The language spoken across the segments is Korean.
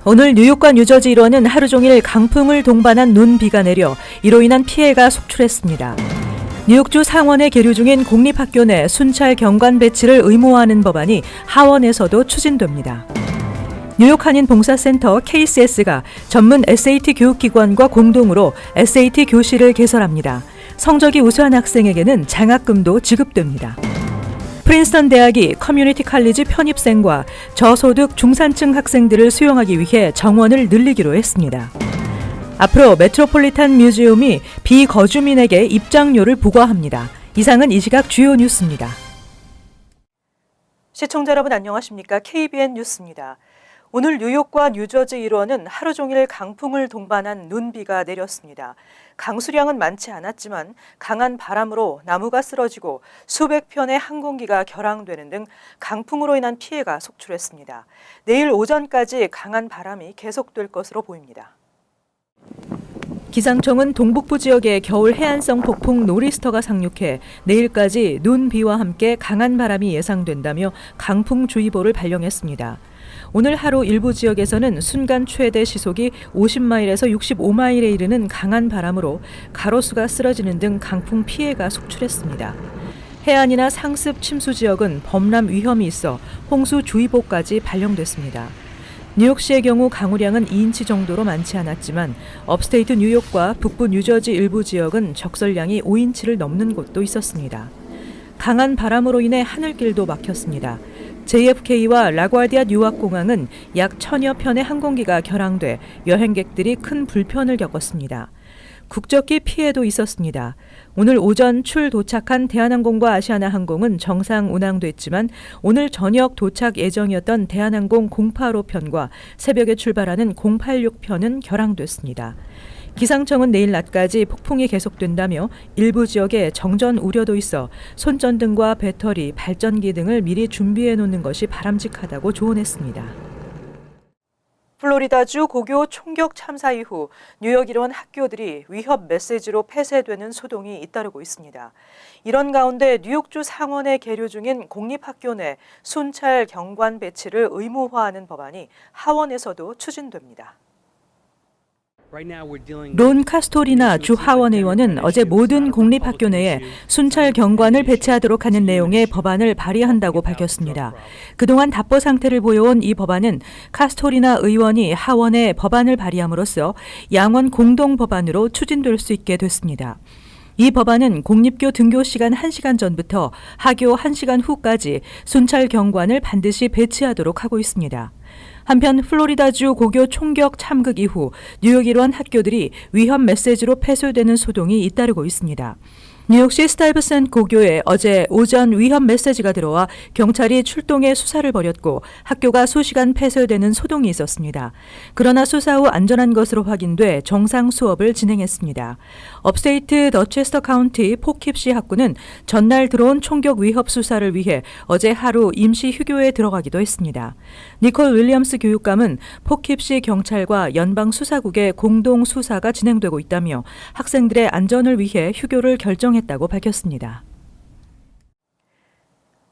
오늘 뉴욕과 뉴저지 일원은 하루 종일 강풍을 동반한 눈비가 내려 이로 인한 피해가 속출했습니다. 뉴욕주 상원에 계류 중인 공립학교 내 순찰 경관 배치를 의무화하는 법안이 하원에서도 추진됩니다. 뉴욕 한인 봉사센터 KCS가 전문 SAT 교육기관과 공동으로 SAT 교실을 개설합니다. 성적이 우수한 학생에게는 장학금도 지급됩니다. 프린스턴 대학이 커뮤니티 칼리지 편입생과 저소득 중산층 학생들을 수용하기 위해 정원을 늘리기로 했습니다. 앞으로 메트로폴리탄 뮤지엄이 비거주민에게 입장료를 부과합니다. 이상은 이 시각 주요 뉴스입니다. 시청자 여러분 안녕하십니까? KBN 뉴스입니다. 오늘 뉴욕과 뉴저지 일원은 하루 종일 강풍을 동반한 눈비가 내렸습니다. 강수량은 많지 않았지만 강한 바람으로 나무가 쓰러지고 수백 편의 항공기가 결항되는 등 강풍으로 인한 피해가 속출했습니다. 내일 오전까지 강한 바람이 계속될 것으로 보입니다. 기상청은 동북부 지역에 겨울 해안성 폭풍 노리스터가 상륙해 내일까지 눈비와 함께 강한 바람이 예상된다며 강풍주의보를 발령했습니다. 오늘 하루 일부 지역에서는 순간 최대 시속이 50마일에서 65마일에 이르는 강한 바람으로 가로수가 쓰러지는 등 강풍 피해가 속출했습니다. 해안이나 상습 침수 지역은 범람 위험이 있어 홍수주의보까지 발령됐습니다. 뉴욕시의 경우 강우량은 2인치 정도로 많지 않았지만 업스테이트 뉴욕과 북부 뉴저지 일부 지역은 적설량이 5인치를 넘는 곳도 있었습니다. 강한 바람으로 인해 하늘길도 막혔습니다. JFK와 라과디아 뉴아공항은 약 1000여 편의 항공기가 결항돼 여행객들이 큰 불편을 겪었습니다. 국적기 피해도 있었습니다. 오늘 오전 도착한 대한항공과 아시아나항공은 정상 운항됐지만 오늘 저녁 도착 예정이었던 대한항공 085편과 새벽에 출발하는 086편은 결항됐습니다. 기상청은 내일 낮까지 폭풍이 계속된다며 일부 지역에 정전 우려도 있어 손전등과 배터리, 발전기 등을 미리 준비해 놓는 것이 바람직하다고 조언했습니다. 플로리다주 고교 총격 참사 이후 뉴욕 일원 학교들이 위협 메시지로 폐쇄되는 소동이 잇따르고 있습니다. 이런 가운데 뉴욕주 상원에 계류 중인 공립학교 내 순찰 경관 배치를 의무화하는 법안이 하원에서도 추진됩니다. 론 카스토리나 주 하원 의원은 어제 모든 공립학교 내에 순찰 경관을 배치하도록 하는 내용의 법안을 발의한다고 밝혔습니다. 그동안 답보 상태를 보여온 이 법안은 카스토리나 의원이 하원에 법안을 발의함으로써 양원 공동 법안으로 추진될 수 있게 됐습니다. 이 법안은 공립교 등교 시간 1시간 전부터 하교 1시간 후까지 순찰 경관을 반드시 배치하도록 하고 있습니다. 한편 플로리다주 고교 총격 참극 이후 뉴욕 일원 학교들이 위협 메시지로 폐쇄되는 소동이 잇따르고 있습니다. 뉴욕시 스타이브센트 고교에 어제 오전 위협 메시지가 들어와 경찰이 출동해 수사를 벌였고 학교가 수시간 폐쇄되는 소동이 있었습니다. 그러나 수사 후 안전한 것으로 확인돼 정상 수업을 진행했습니다. 업스테이트 더체스터 카운티 포킵시 학구는 전날 들어온 총격 위협 수사를 위해 어제 하루 임시 휴교에 들어가기도 했습니다. 니콜 윌리엄스 교육감은 포킵시 경찰과 연방수사국의 공동 수사가 진행되고 있다며 학생들의 안전을 위해 휴교를 결정했다고 밝혔습니다.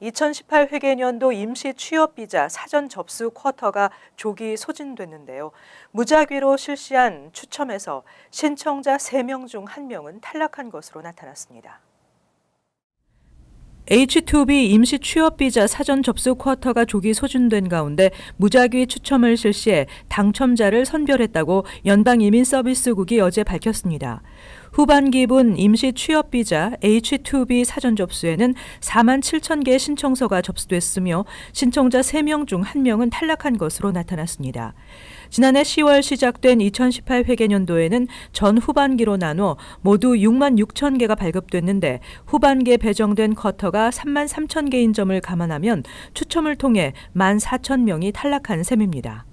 2018 회계년도 임시 취업비자 사전 접수 쿼터가 조기 소진됐는데요. 무작위로 실시한 추첨에서 신청자 3명 중 1명은 탈락한 것으로 나타났습니다. H-2B 임시 취업비자 사전 접수 쿼터가 조기 소진된 가운데 무작위 추첨을 실시해 당첨자를 선별했다고 연방이민서비스국이 어제 밝혔습니다. 후반기분 임시 취업비자 H-2B 사전 접수에는 4만 7천 개의 신청서가 접수됐으며 신청자 3명 중 1명은 탈락한 것으로 나타났습니다. 지난해 10월 시작된 2018 회계년도에는 전 후반기로 나눠 모두 6만 6천 개가 발급됐는데 후반기에 배정된 쿼터가 3만 3천 개인 점을 감안하면 추첨을 통해 1만 4천 명이 탈락한 셈입니다.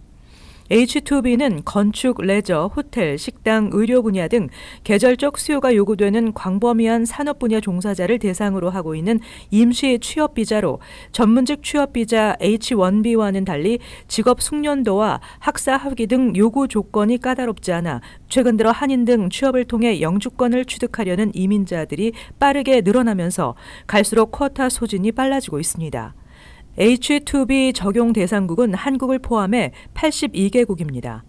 H-2B는 건축, 레저, 호텔, 식당, 의료 분야 등 계절적 수요가 요구되는 광범위한 산업 분야 종사자를 대상으로 하고 있는 임시 취업비자로 전문직 취업비자 H-1B와는 달리 직업 숙련도와 학사 학위 등 요구 조건이 까다롭지 않아 최근 들어 한인 등 취업을 통해 영주권을 취득하려는 이민자들이 빠르게 늘어나면서 갈수록 쿼터 소진이 빨라지고 있습니다. H-2B 적용 대상국은 한국을 포함해 82개국입니다.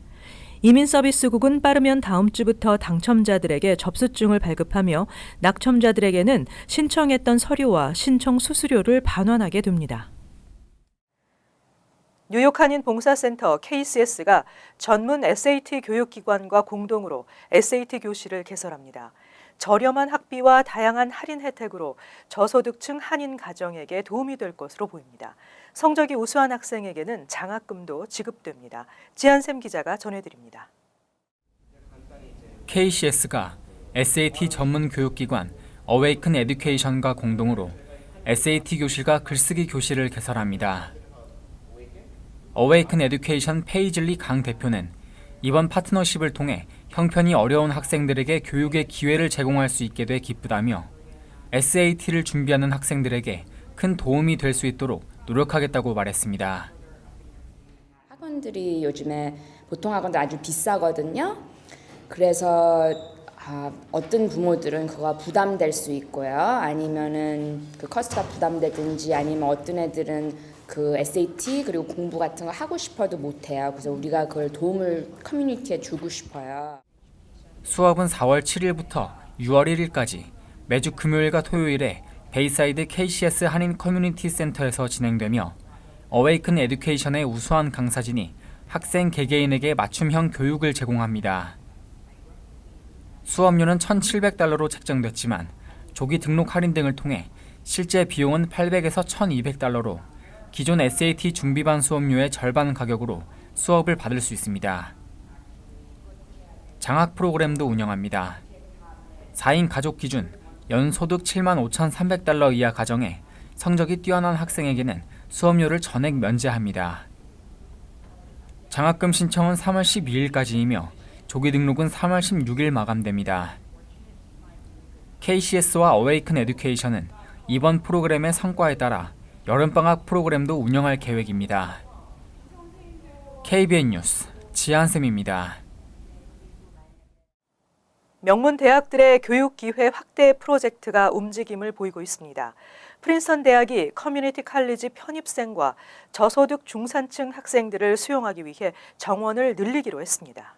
이민서비스국은 빠르면 다음 주부터 당첨자들에게 접수증을 발급하며 낙첨자들에게는 신청했던 서류와 신청 수수료를 반환하게 됩니다. 뉴욕 한인 봉사센터 KCS가 전문 SAT 교육기관과 공동으로 SAT 교실을 개설합니다. 저렴한 학비와 다양한 할인 혜택으로 저소득층 한인 가정에게 도움이 될 것으로 보입니다. 성적이 우수한 학생에게는 장학금도 지급됩니다. 지한샘 기자가 전해드립니다. KCS가 SAT 전문 교육기관 어웨이큰 에듀케이션과 공동으로 SAT 교실과 글쓰기 교실을 개설합니다. 어웨이큰 에듀케이션 페이즐리 강 대표는 이번 파트너십을 통해 형편이 어려운 학생들에게 교육의 기회를 제공할 수 있게 돼 기쁘다며 SAT를 준비하는 학생들에게 큰 도움이 될 수 있도록 노력하겠다고 말했습니다. 학원들이 요즘에 보통 학원들 아주 비싸거든요. 그래서 어떤 부모들은 그거 부담될 수 있고요. 아니면은 그 커스트가 부담되든지 아니면 어떤 애들은 그 SAT 그리고 공부 같은 거 하고 싶어도 못해요. 그래서 우리가 그걸 도움을 커뮤니티에 주고 싶어요. 수업은 4월 7일부터 6월 1일까지 매주 금요일과 토요일에 베이사이드 KCS 한인 커뮤니티 센터에서 진행되며 어웨이큰 에듀케이션의 우수한 강사진이 학생 개개인에게 맞춤형 교육을 제공합니다. 수업료는 $1,700로 책정됐지만 조기 등록 할인 등을 통해 실제 비용은 $800에서 $1,200로 기존 SAT 준비반 수업료의 절반 가격으로 수업을 받을 수 있습니다. 장학 프로그램도 운영합니다. 4인 가족 기준 연소득 $75,300 이하 가정에 성적이 뛰어난 학생에게는 수업료를 전액 면제합니다. 장학금 신청은 3월 12일까지이며 조기 등록은 3월 16일 마감됩니다. KCS와 어웨이큰 에듀케이션은 이번 프로그램의 성과에 따라 여름방학 프로그램도 운영할 계획입니다. KBN 뉴스 지한샘입니다. 명문 대학들의 교육 기회 확대 프로젝트가 움직임을 보이고 있습니다. 프린스턴 대학이 커뮤니티 칼리지 편입생과 저소득 중산층 학생들을 수용하기 위해 정원을 늘리기로 했습니다.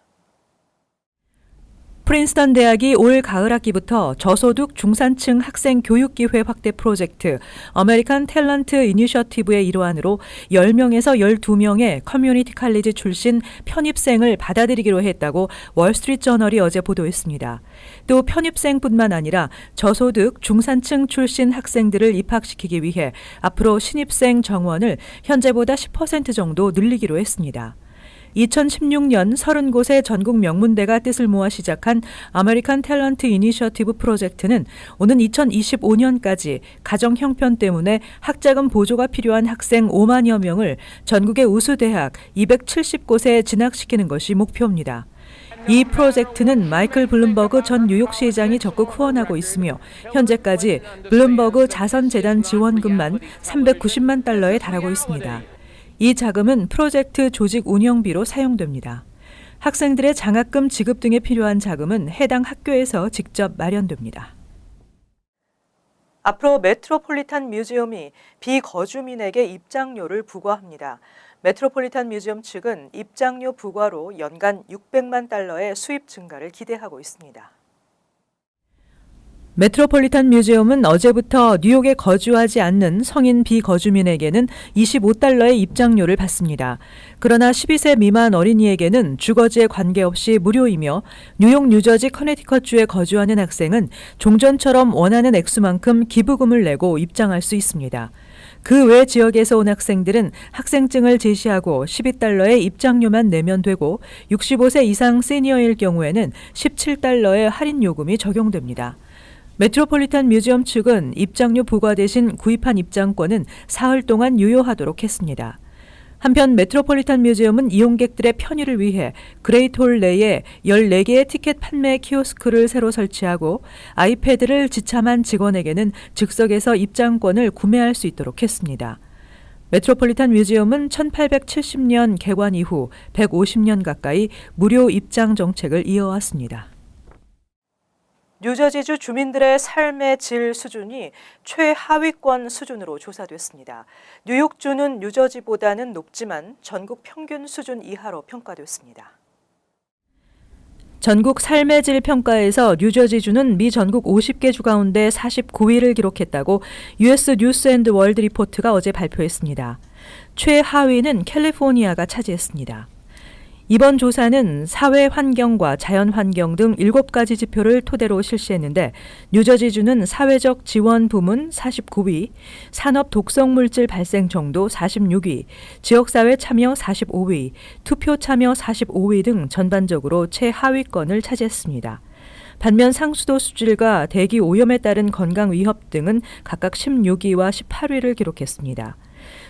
프린스턴 대학이 올 가을 학기부터 저소득 중산층 학생 교육 기회 확대 프로젝트 아메리칸 탤런트 이니셔티브의 일환으로 10명에서 12명의 커뮤니티 칼리지 출신 편입생을 받아들이기로 했다고 월스트리트저널이 어제 보도했습니다. 또 편입생뿐만 아니라 저소득 중산층 출신 학생들을 입학시키기 위해 앞으로 신입생 정원을 현재보다 10% 정도 늘리기로 했습니다. 2016년 30곳의 전국 명문대가 뜻을 모아 시작한 아메리칸 탤런트 이니셔티브 프로젝트는 오는 2025년까지 가정 형편 때문에 학자금 보조가 필요한 학생 5만여 명을 전국의 우수대학 270곳에 진학시키는 것이 목표입니다. 이 프로젝트는 마이클 블룸버그 전 뉴욕시장이 적극 후원하고 있으며 현재까지 블룸버그 자선재단 지원금만 $390만 달러에 달하고 있습니다. 이 자금은 프로젝트 조직 운영비로 사용됩니다. 학생들의 장학금 지급 등에 필요한 자금은 해당 학교에서 직접 마련됩니다. 앞으로 메트로폴리탄 뮤지엄이 비거주민에게 입장료를 부과합니다. 메트로폴리탄 뮤지엄 측은 입장료 부과로 연간 $600만 달러의 수입 증가를 기대하고 있습니다. 메트로폴리탄 뮤지엄은 어제부터 뉴욕에 거주하지 않는 성인 비거주민에게는 $25의 입장료를 받습니다. 그러나 12세 미만 어린이에게는 주거지에 관계없이 무료이며 뉴욕, 뉴저지, 커네티컷주에 거주하는 학생은 종전처럼 원하는 액수만큼 기부금을 내고 입장할 수 있습니다. 그 외 지역에서 온 학생들은 학생증을 제시하고 $12의 입장료만 내면 되고 65세 이상 시니어일 경우에는 $17의 할인 요금이 적용됩니다. 메트로폴리탄 뮤지엄 측은 입장료 부과 대신 구입한 입장권은 사흘 동안 유효하도록 했습니다. 한편 메트로폴리탄 뮤지엄은 이용객들의 편의를 위해 그레이트홀 내에 14개의 티켓 판매 키오스크를 새로 설치하고 아이패드를 지참한 직원에게는 즉석에서 입장권을 구매할 수 있도록 했습니다. 메트로폴리탄 뮤지엄은 1870년 개관 이후 150년 가까이 무료 입장 정책을 이어왔습니다. 뉴저지주 주민들의 삶의 질 수준이 최하위권 수준으로 조사됐습니다. 뉴욕주는 뉴저지보다는 높지만 전국 평균 수준 이하로 평가됐습니다. 전국 삶의 질 평가에서 뉴저지주는 미 전국 50개 주 가운데 49위를 기록했다고 US 뉴스 앤드 월드 리포트가 어제 발표했습니다. 최하위는 캘리포니아가 차지했습니다. 이번 조사는 사회 환경과 자연 환경 등 7가지 지표를 토대로 실시했는데 뉴저지주는 사회적 지원 부문 49위, 산업 독성 물질 발생 정도 46위, 지역사회 참여 45위, 투표 참여 45위 등 전반적으로 최하위권을 차지했습니다. 반면 상수도 수질과 대기 오염에 따른 건강 위협 등은 각각 16위와 18위를 기록했습니다.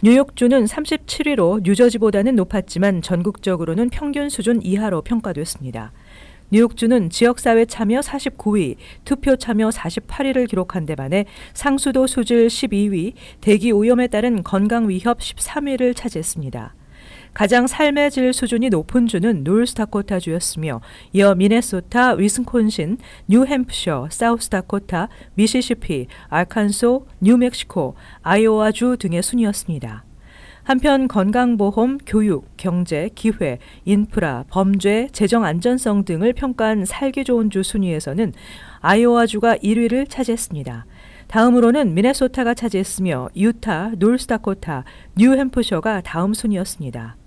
뉴욕주는 37위로 뉴저지보다는 높았지만 전국적으로는 평균 수준 이하로 평가됐습니다. 뉴욕주는 지역사회 참여 49위, 투표 참여 48위를 기록한 데 반해 상수도 수질 12위, 대기 오염에 따른 건강 위협 13위를 차지했습니다. 가장 삶의 질 수준이 높은 주는 노스다코타주였으며 이어 미네소타, 위스콘신, 뉴햄프셔, 사우스다코타, 미시시피, 아칸소, 뉴멕시코, 아이오와주 등의 순이었습니다. 한편 건강보험, 교육, 경제, 기회, 인프라, 범죄, 재정 안전성 등을 평가한 살기 좋은 주 순위에서는 아이오와주가 1위를 차지했습니다. 다음으로는 미네소타가 차지했으며 유타, 노스다코타, 뉴햄프셔가 다음 순이었습니다.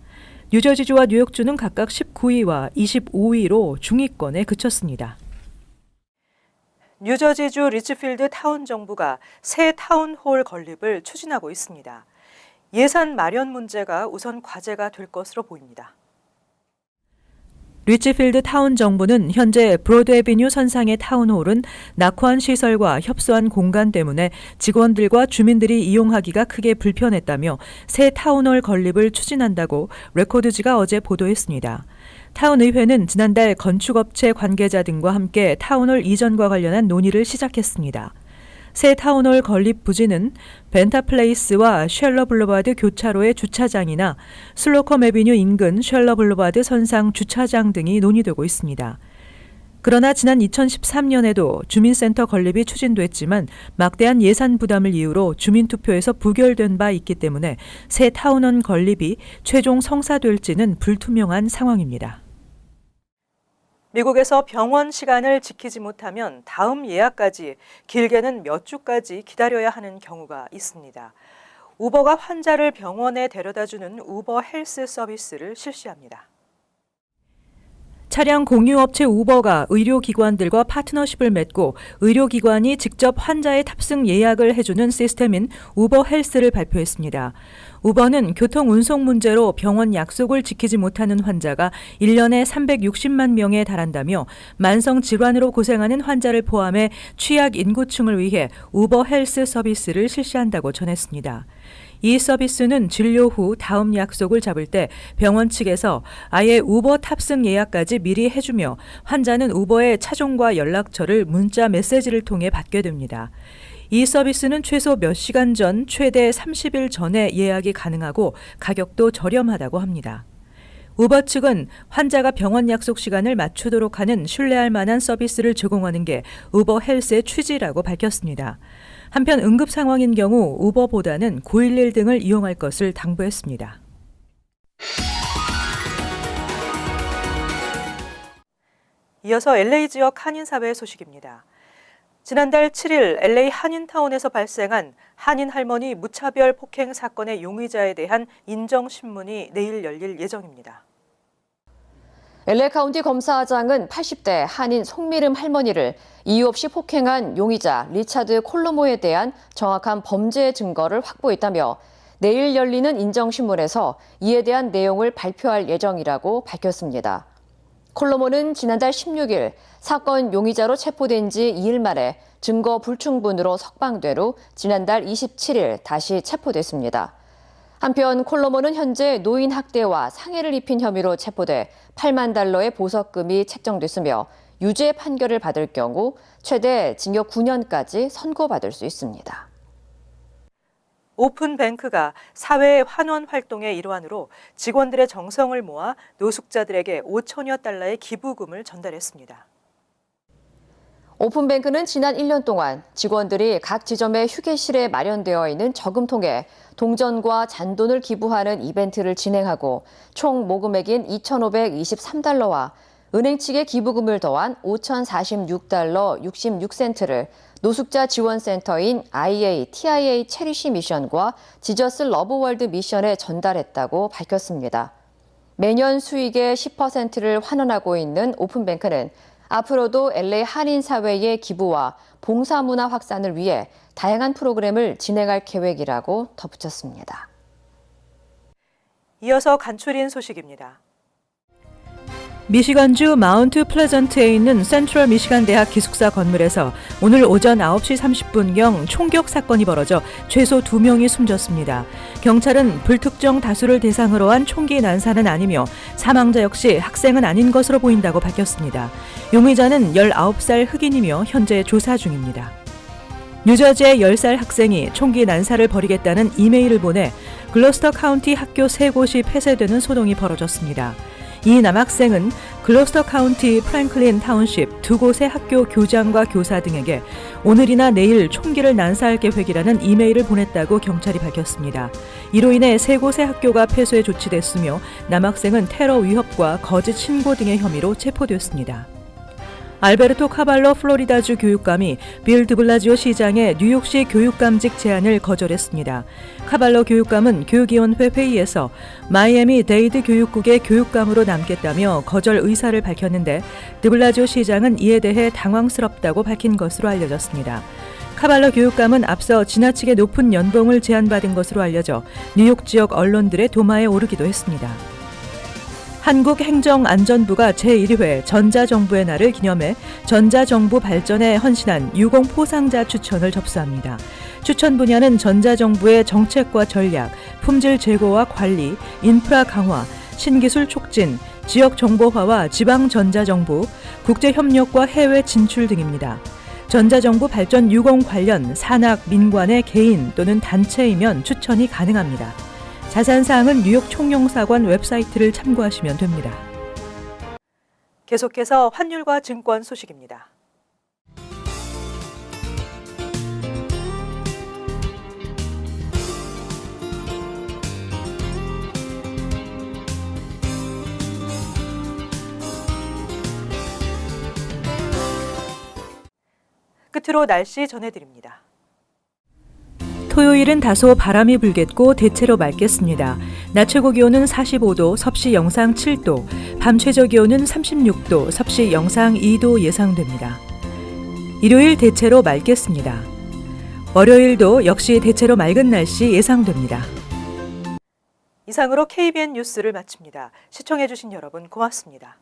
뉴저지주와 뉴욕주는 각각 19위와 25위로 중위권에 그쳤습니다. 뉴저지주 리치필드 타운 정부가 새 타운홀 건립을 추진하고 있습니다. 예산 마련 문제가 우선 과제가 될 것으로 보입니다. 리치필드 타운 정부는 현재 브로드 애비뉴 선상의 타운홀은 낙후한 시설과 협소한 공간 때문에 직원들과 주민들이 이용하기가 크게 불편했다며 새 타운홀 건립을 추진한다고 레코드지가 어제 보도했습니다. 타운의회는 지난달 건축업체 관계자 등과 함께 타운홀 이전과 관련한 논의를 시작했습니다. 새 타운홀 건립 부지는 벤타플레이스와 쉘러 블루바드 교차로의 주차장이나 슬로컴 애비뉴 인근 쉘러 블루바드 선상 주차장 등이 논의되고 있습니다. 그러나 지난 2013년에도 주민센터 건립이 추진됐지만 막대한 예산 부담을 이유로 주민투표에서 부결된 바 있기 때문에 새 타운홀 건립이 최종 성사될지는 불투명한 상황입니다. 미국에서 병원 시간을 지키지 못하면 다음 예약까지 길게는 몇 주까지 기다려야 하는 경우가 있습니다. 우버가 환자를 병원에 데려다주는 우버 헬스 서비스를 실시합니다. 차량 공유업체 우버가 의료기관들과 파트너십을 맺고 의료기관이 직접 환자의 탑승 예약을 해주는 시스템인 우버 헬스를 발표했습니다. 우버는 교통운송 문제로 병원 약속을 지키지 못하는 환자가 1년에 360만 명에 달한다며 만성질환으로 고생하는 환자를 포함해 취약 인구층을 위해 우버 헬스 서비스를 실시한다고 전했습니다. 이 서비스는 진료 후 다음 약속을 잡을 때 병원 측에서 아예 우버 탑승 예약까지 미리 해주며 환자는 우버의 차종과 연락처를 문자 메시지를 통해 받게 됩니다. 이 서비스는 최소 몇 시간 전, 최대 30일 전에 예약이 가능하고 가격도 저렴하다고 합니다. 우버 측은 환자가 병원 약속 시간을 맞추도록 하는 신뢰할 만한 서비스를 제공하는 게 우버 헬스의 취지라고 밝혔습니다. 한편 응급 상황인 경우 우버보다는 911 등을 이용할 것을 당부했습니다. 이어서 LA 지역 한인사회 소식입니다. 지난달 7일 LA 한인타운에서 발생한 한인 할머니 무차별 폭행 사건의 용의자에 대한 인정신문이 내일 열릴 예정입니다. LA 카운티 검사장은 80대 한인 송미름 할머니를 이유 없이 폭행한 용의자 리차드 콜로모에 대한 정확한 범죄 증거를 확보했다며 내일 열리는 인정신문에서 이에 대한 내용을 발표할 예정이라고 밝혔습니다. 콜로모는 지난달 16일 사건 용의자로 체포된 지 2일 만에 증거 불충분으로 석방된 후 지난달 27일 다시 체포됐습니다. 한편 콜로모는 현재 노인 학대와 상해를 입힌 혐의로 체포돼 8만 달러의 보석금이 책정됐으며 유죄 판결을 받을 경우 최대 징역 9년까지 선고받을 수 있습니다. 오픈뱅크가 사회 환원 활동의 일환으로 직원들의 정성을 모아 노숙자들에게 5천여 달러의 기부금을 전달했습니다. 오픈뱅크는 지난 1년 동안 직원들이 각 지점의 휴게실에 마련되어 있는 저금통에 동전과 잔돈을 기부하는 이벤트를 진행하고 총 모금액인 2,523달러와 은행 측의 기부금을 더한 5,046달러 66센트를 노숙자 지원센터인 TIA 체리시 미션과 지저스 러브월드 미션에 전달했다고 밝혔습니다. 매년 수익의 10%를 환원하고 있는 오픈뱅크는 앞으로도 LA 한인사회의 기부와 봉사문화 확산을 위해 다양한 프로그램을 진행할 계획이라고 덧붙였습니다. 이어서 간추린 소식입니다. 미시간주 마운트 플레전트에 있는 센트럴 미시간 대학 기숙사 건물에서 오늘 오전 9시 30분경 총격 사건이 벌어져 최소 2명이 숨졌습니다. 경찰은 불특정 다수를 대상으로 한 총기 난사는 아니며 사망자 역시 학생은 아닌 것으로 보인다고 밝혔습니다. 용의자는 19살 흑인이며 현재 조사 중입니다. 뉴저지의 10살 학생이 총기 난사를 벌이겠다는 이메일을 보내 글로스터 카운티 학교 3곳이 폐쇄되는 소동이 벌어졌습니다. 이 남학생은 글로스터 카운티 프랭클린 타운십 2곳의 학교 교장과 교사 등에게 오늘이나 내일 총기를 난사할 계획이라는 이메일을 보냈다고 경찰이 밝혔습니다. 이로 인해 3곳의 학교가 폐쇄 조치됐으며 남학생은 테러 위협과 거짓 신고 등의 혐의로 체포됐습니다. 알베르토 카발로 플로리다주 교육감이 빌 드블라지오 시장의 뉴욕시 교육감직 제안을 거절했습니다. 카발로 교육감은 교육위원회 회의에서 마이애미 데이드 교육국의 교육감으로 남겠다며 거절 의사를 밝혔는데 드블라지오 시장은 이에 대해 당황스럽다고 밝힌 것으로 알려졌습니다. 카발로 교육감은 앞서 지나치게 높은 연봉을 제안받은 것으로 알려져 뉴욕 지역 언론들의 도마에 오르기도 했습니다. 한국행정안전부가 제1회 전자정부의 날을 기념해 전자정부 발전에 헌신한 유공 포상자 추천을 접수합니다. 추천 분야는 전자정부의 정책과 전략, 품질 제고와 관리, 인프라 강화, 신기술 촉진, 지역 정보화와 지방 전자정부, 국제협력과 해외 진출 등입니다. 전자정부 발전 유공 관련 산학, 민관의 개인 또는 단체이면 추천이 가능합니다. 자세한 사항은 뉴욕 총영사관 웹사이트를 참고하시면 됩니다. 계속해서 환율과 증권 소식입니다. 끝으로 날씨 전해드립니다. 토요일은 다소 바람이 불겠고 대체로 맑겠습니다. 낮 최고 기온은 45도, 섭씨 영상 7도, 밤 최저 기온은 36도, 섭씨 영상 2도 예상됩니다. 일요일 대체로 맑겠습니다. 월요일도 역시 대체로 맑은 날씨 예상됩니다. 이상으로 KBN 뉴스를 마칩니다. 시청해주신 여러분 고맙습니다.